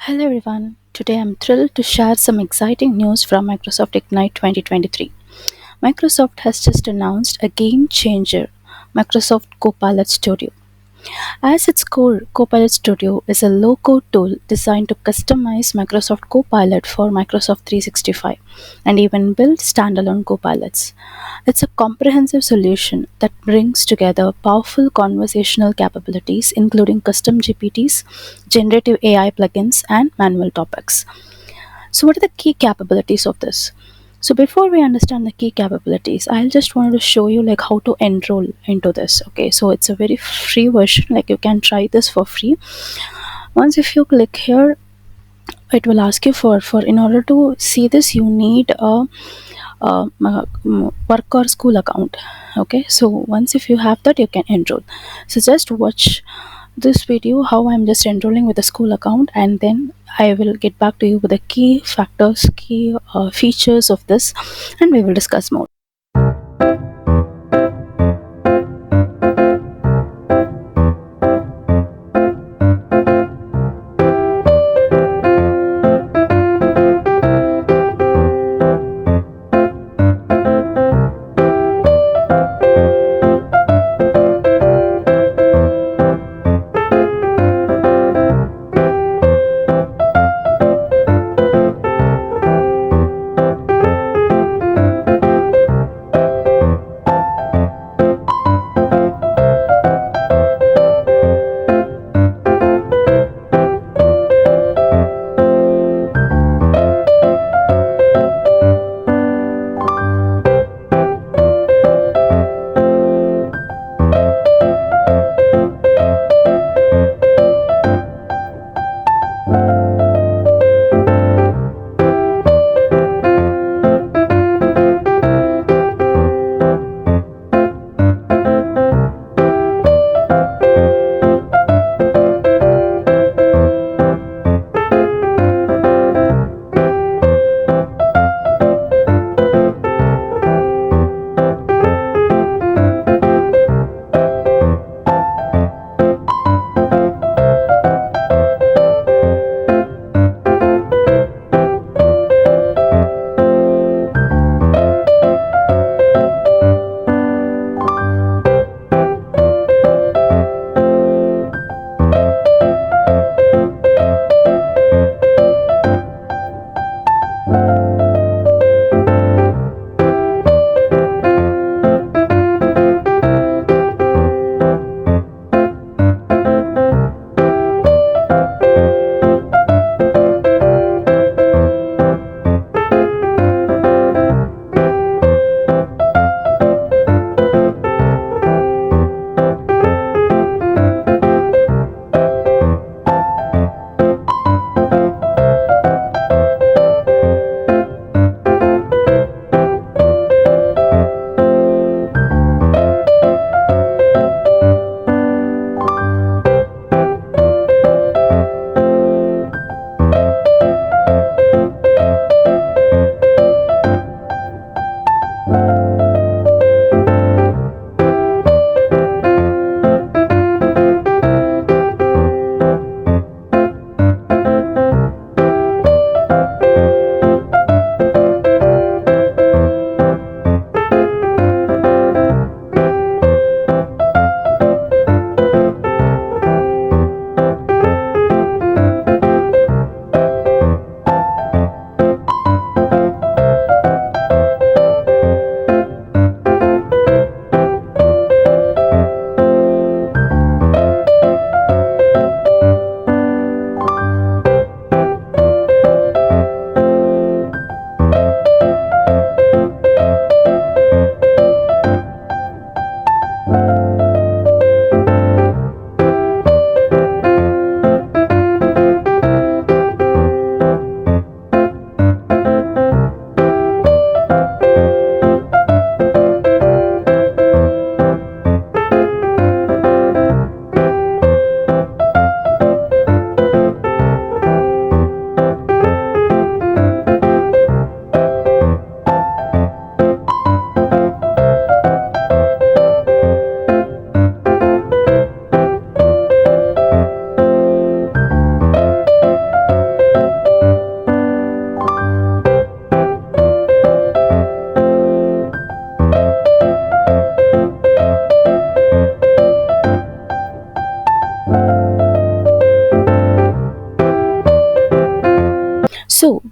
Hello everyone. Today I'm thrilled to share some exciting news from Microsoft Ignite 2023. Microsoft has just announced a game changer, Microsoft Copilot Studio. As its core, Copilot Studio is a low-code tool designed to customize Microsoft Copilot for Microsoft 365 and even build standalone Copilots. It's a comprehensive solution that brings together powerful conversational capabilities, including custom GPTs, generative AI plugins, and manual topics. So, what are the key capabilities of this? So, before we understand the key capabilities, I'll just want to show you like how to enroll into this. Okay, so it's a very free version, like you can try this for free. Once if you click here, it will ask you for in order to see this, you need a work or school account. Okay, so once if you have that, you can enroll. So just watch this video how I'm just enrolling with a school account, and then I will get back to you with the key factors, key features of this, and we will discuss more.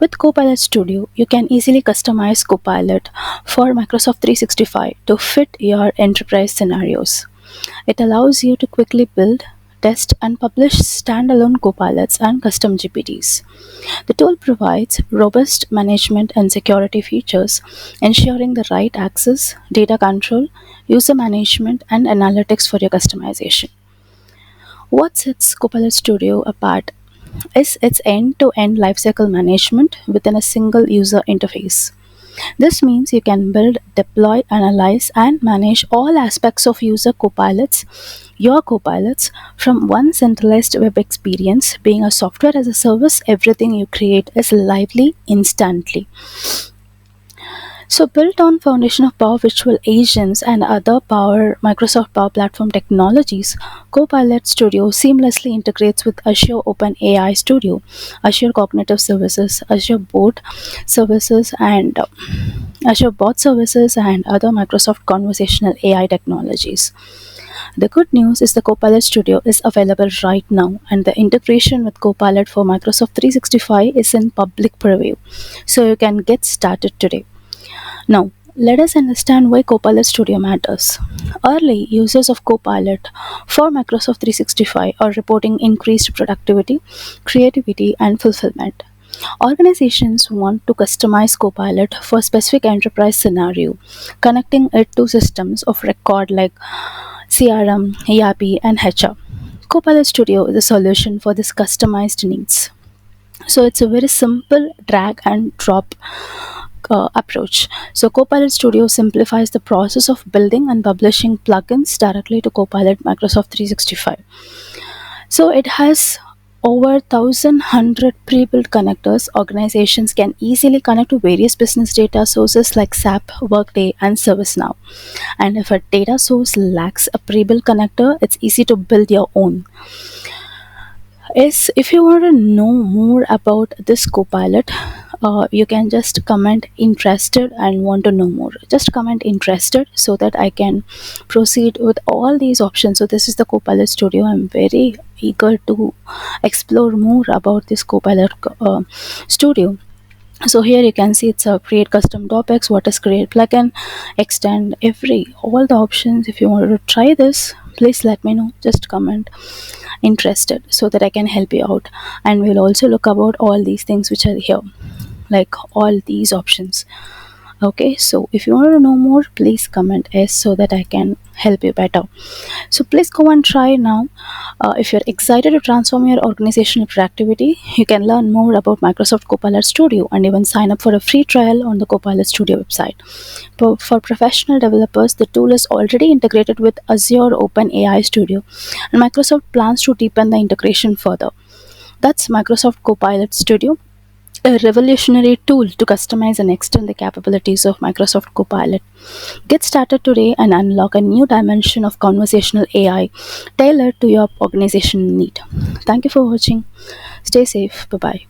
With Copilot Studio, you can easily customize Copilot for Microsoft 365 to fit your enterprise scenarios. It allows you to quickly build, test, and publish standalone copilots and custom GPTs. The tool provides robust management and security features, ensuring the right access, data control, user management, and analytics for your customization. What sets Copilot Studio apart is its end to end lifecycle management within a single user interface. This means you can build, deploy, analyze, and manage all aspects of your copilots, from one centralized web experience. Being a software as a service, everything you create is lively instantly. So, built on foundation of Power Virtual Agents and other Power Microsoft Power Platform technologies, Copilot Studio seamlessly integrates with Azure OpenAI Studio, Azure Cognitive Services, Azure Bot Services, and other Microsoft conversational AI technologies. The good news is the Copilot Studio is available right now, and the integration with Copilot for Microsoft 365 is in public preview, so you can get started today. Now, let us understand why Copilot Studio matters. Early users of Copilot for Microsoft 365 are reporting increased productivity, creativity, and fulfillment. Organizations want to customize Copilot for specific enterprise scenario, connecting it to systems of record like CRM, ERP, and HR. Copilot Studio is a solution for this customized needs. So it's a very simple drag and drop approach. So Copilot Studio simplifies the process of building and publishing plugins directly to Copilot Microsoft 365. So it has over 1100 pre-built connectors. Organizations can easily connect to various business data sources like SAP, Workday, and ServiceNow. And if a data source lacks a pre-built connector, it's easy to build your own. Is if you want to know more about this Copilot, you can just comment interested and want to know more. Just comment interested so that I can proceed with all these options. So this is the Copilot Studio. I'm very eager to explore more about this Copilot Studio. So here you can see it's a create custom topics, what is create plugin, extend, every all the options. If you want to try this, please let me know. Just comment interested so that I can help you out, and we'll also look about all these things which are here, like all these options. Okay, so if you want to know more, please comment S so that I can help you better. So please go and try now. If you're excited to transform your organizational productivity, you can learn more about Microsoft Copilot Studio and even sign up for a free trial on the Copilot Studio website. For professional developers, the tool is already integrated with Azure OpenAI Studio, and Microsoft plans to deepen the integration further. That's Microsoft Copilot Studio, a revolutionary tool to customize and extend the capabilities of Microsoft Copilot. Get started today and unlock a new dimension of conversational AI tailored to your organization need. Thank you for watching. Stay safe. Bye bye.